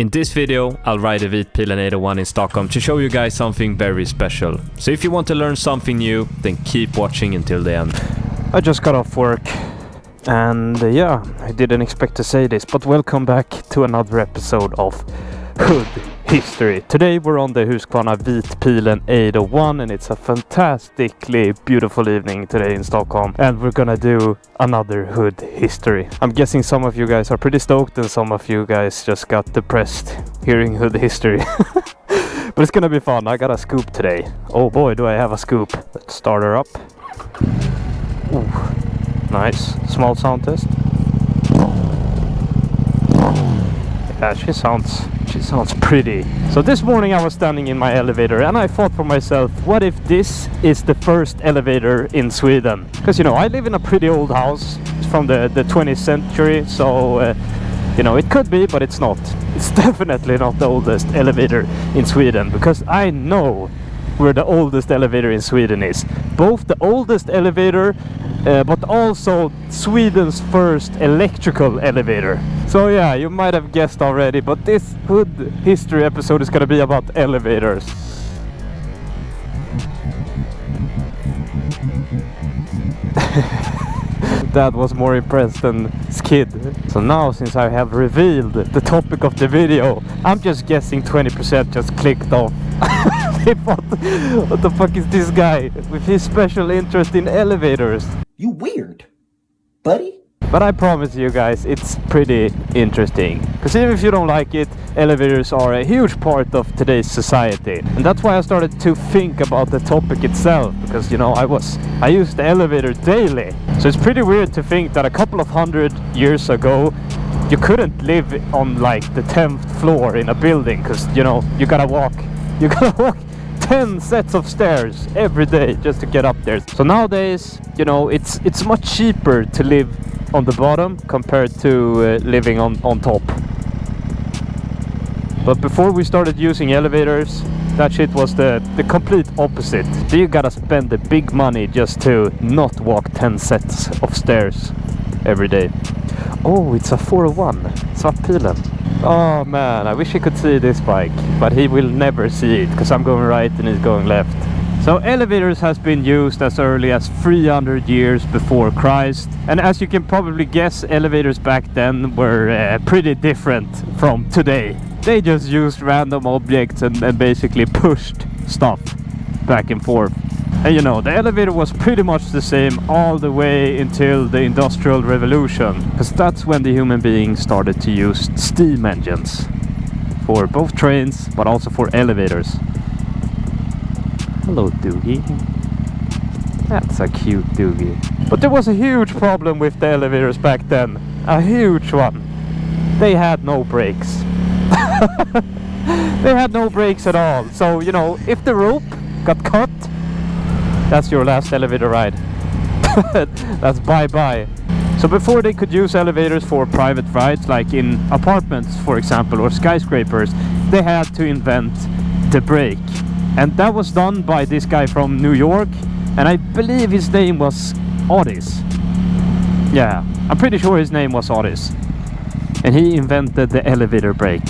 In this video, I'll ride a Vitpilen 801 in Stockholm to show you guys something very special. So if you want to learn something new, then keep watching until the end. I just got off work and yeah, I didn't expect to say this, but welcome back to another episode of Hood History. Today we're on the Husqvarna Vitpilen 801 and it's a fantastically beautiful evening today in Stockholm, and we're gonna do another Hood History. I'm guessing some of you guys are pretty stoked and some of you guys just got depressed hearing Hood History. But it's gonna be fun. I got a scoop today. Oh boy, do I have a scoop. Let's start her up. Ooh, nice. Small sound test. Yeah, she sounds pretty. So this morning I was standing in my elevator and I thought for myself, what if this is the first elevator in Sweden? Because, you know, I live in a pretty old house. It's from the 20th century, so you know, it could be, but it's not. It's definitely not the oldest elevator in Sweden, because I know where the oldest elevator in Sweden is. Both the oldest elevator, but also Sweden's first electrical elevator. So yeah, you might have guessed already, but this Hood History episode is gonna be about elevators. Dad was more impressed than Skid. So now, since I have revealed the topic of the video, I'm just guessing 20% just clicked off. They thought, what the fuck is this guy with his special interest in elevators? You weird, buddy. But I promise you guys, it's pretty interesting. Because even if you don't like it, elevators are a huge part of today's society. And that's why I started to think about the topic itself. Because, you know, I use the elevator daily. So it's pretty weird to think that a couple of 100 years ago, you couldn't live on like the 10th floor in a building. Because, you know, you gotta walk 10 sets of stairs every day just to get up there. So nowadays, you know, it's much cheaper to live on the bottom compared to living on top. But before we started using elevators, that shit was the complete opposite. So you gotta spend the big money just to not walk 10 sets of stairs every day. Oh, it's a 401. It's Vitpilen. Oh man, I wish he could see this bike, but he will never see it because I'm going right and he's going left. So elevators has been used as early as 300 years before Christ. And as you can probably guess, elevators back then were pretty different from today. They just used random objects and basically pushed stuff back and forth. And you know, the elevator was pretty much the same all the way until the Industrial Revolution. Because that's when the human beings started to use steam engines. For both trains, but also for elevators. Hello, Doogie. That's a cute Doogie. But there was a huge problem with the elevators back then. A huge one. They had no brakes. They had no brakes at all. So, you know, if the rope got cut, that's your last elevator ride. That's bye-bye. So before they could use elevators for private rides, like in apartments, for example, or skyscrapers, they had to invent the brake. And that was done by this guy from New York, and I believe his name was Otis. Yeah, I'm pretty sure his name was Otis. And he invented the elevator brake.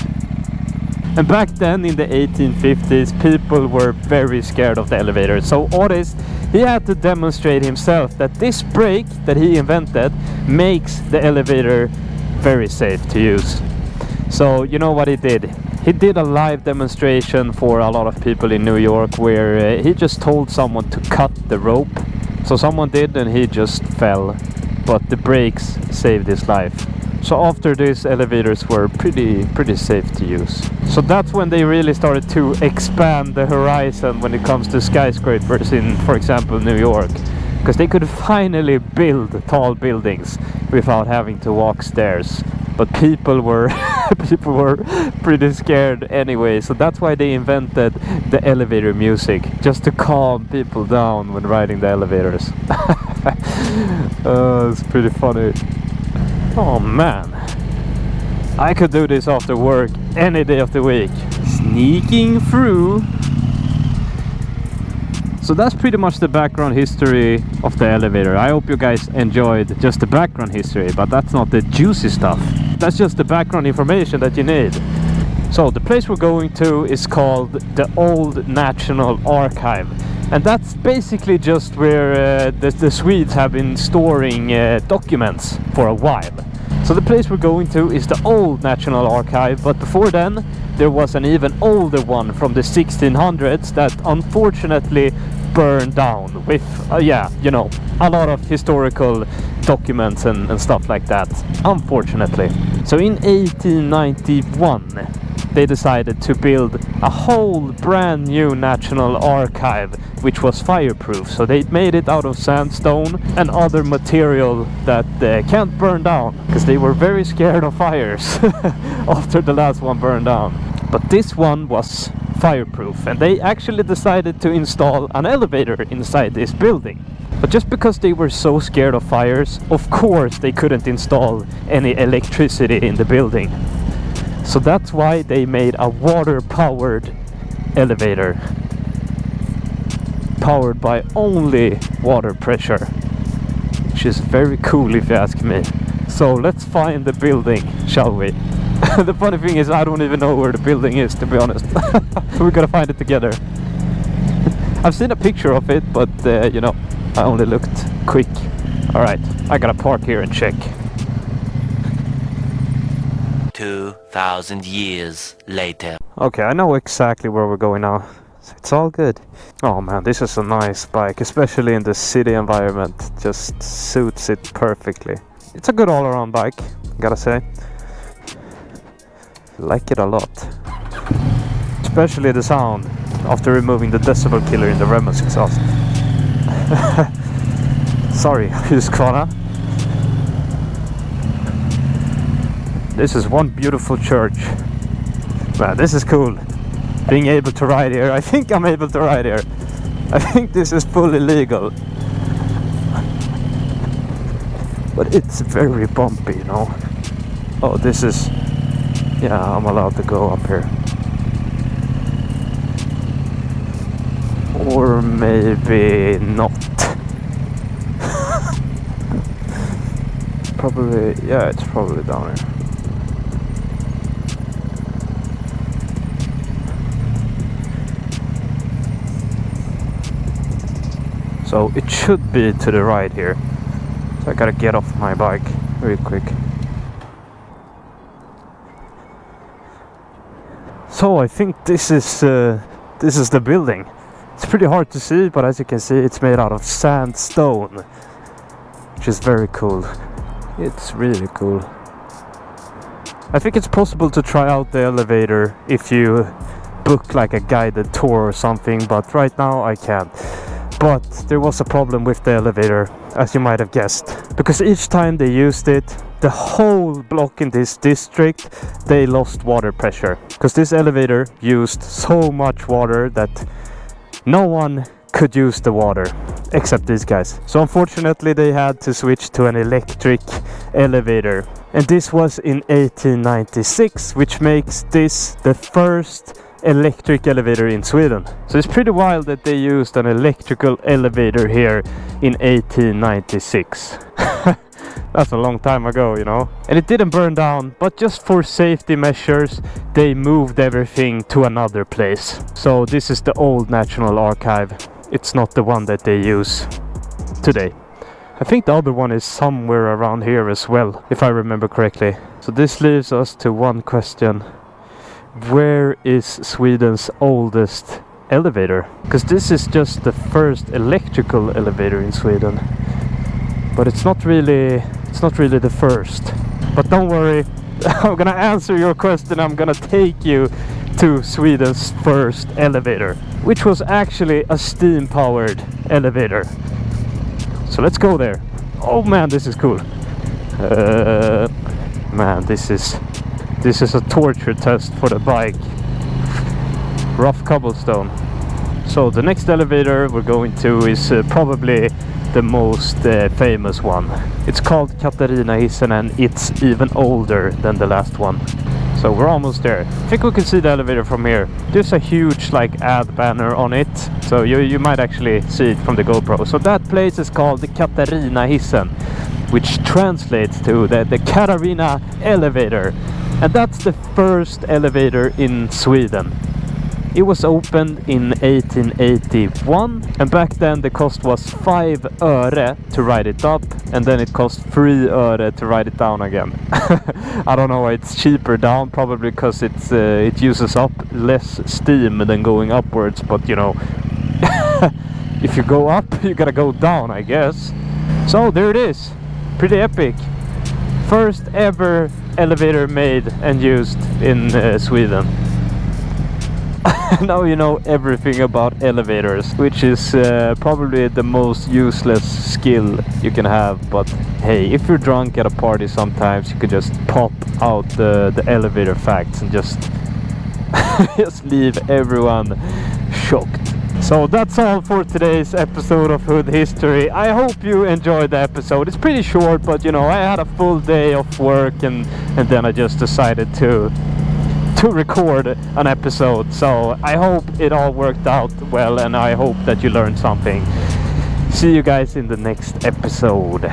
And back then in the 1850s, people were very scared of the elevator. So Otis, he had to demonstrate himself that this brake that he invented makes the elevator very safe to use. So you know what he did? He did a live demonstration for a lot of people in New York where he just told someone to cut the rope. So someone did and he just fell. But the brakes saved his life. So after this, elevators were pretty safe to use. So that's when they really started to expand the horizon when it comes to skyscrapers in, for example, New York. Because they could finally build tall buildings without having to walk stairs. But people were pretty scared anyway, so that's why they invented the elevator music, just to calm people down when riding the elevators. It's pretty funny. Oh man, I could do this after work any day of the week. Sneaking through. So that's pretty much the background history of the elevator. I hope you guys enjoyed just the background history, but that's not the juicy stuff. That's just the background information that you need. So the place we're going to is called the Old National Archive, and that's basically just where the Swedes have been storing documents for a while. So the place we're going to is the Old National Archive, but before then there was an even older one from the 1600s that unfortunately burned down with, yeah, you know, a lot of historical documents and stuff like that, unfortunately. So in 1891 they decided to build a whole brand new national archive which was fireproof. So they made it out of sandstone and other material that can't burn down, because they were very scared of fires after the last one burned down. But this one was fireproof, and they actually decided to install an elevator inside this building. But just because they were so scared of fires, of course they couldn't install any electricity in the building. So that's why they made a water-powered elevator, powered by only water pressure, which is very cool if you ask me. So let's find the building, shall we? The funny thing is, I don't even know where the building is, to be honest. So we're gonna find it together. I've seen a picture of it, but you know, I only looked quick. Alright, I gotta park here and check. 2,000 years later. Okay, I know exactly where we're going now. So it's all good. Oh man, this is a nice bike, especially in the city environment. Just suits it perfectly. It's a good all-around bike, gotta say. Like it a lot. Especially the sound after removing the decibel killer in the Remus exhaust. Sorry, Husqvarna. This is one beautiful church. Man, this is cool. Being able to ride here. I think I'm able to ride here. I think this is fully legal. But it's very bumpy, you know. Oh, this is... Yeah, I'm allowed to go up here. Or maybe not. Probably, yeah, it's probably down here. So it should be to the right here. So I gotta get off my bike real quick. So I think this is the building. It's pretty hard to see, but as you can see, it's made out of sandstone, which is very cool. It's really cool. I think it's possible to try out the elevator if you book like a guided tour or something, but right now I can't. But there was a problem with the elevator, as you might have guessed, because each time they used it, the whole block in this district, they lost water pressure, because this elevator used so much water that no one could use the water except these guys. So unfortunately they had to switch to an electric elevator, and this was in 1896, which makes this the first electric elevator in Sweden. So it's pretty wild that they used an electrical elevator here in 1896. That's a long time ago, you know. And it didn't burn down, but just for safety measures they moved everything to another place. So this is the Old National Archive. It's not the one that they use today. I think the other one is somewhere around here as well, if I remember correctly. So this leaves us to one question. Where is Sweden's oldest elevator? Because this is just the first electrical elevator in Sweden. But it's not really the first. But don't worry, I'm gonna answer your question. I'm gonna take you to Sweden's first elevator, which was actually a steam-powered elevator. So let's go there. Oh man, this is cool. Man, this is a torture test for the bike. Rough cobblestone. So the next elevator we're going to is probably the most famous one. It's called Katarinahissen, and it's even older than the last one. So we're almost there. I think we can see the elevator from here. There's a huge like ad banner on it, so you might actually see it from the GoPro. So that place is called the Katarinahissen, which translates to the Katarina elevator. And that's the first elevator in Sweden. It was opened in 1881, and back then the cost was 5 öre to ride it up, and then it cost 3 öre to ride it down again. I don't know why it's cheaper down, probably because it uses up less steam than going upwards, but you know, if you go up, you gotta go down, I guess. So there it is, pretty epic. First ever elevator made and used in Sweden. Now you know everything about elevators, which is probably the most useless skill you can have, but hey, if you're drunk at a party sometimes you can just pop out the elevator facts and just just leave everyone shocked. So that's all for today's episode of Hood History. I hope you enjoyed the episode. It's pretty short, but you know, I had a full day of work and then I just decided to record an episode. So I hope it all worked out well, and I hope that you learned something. See you guys in the next episode.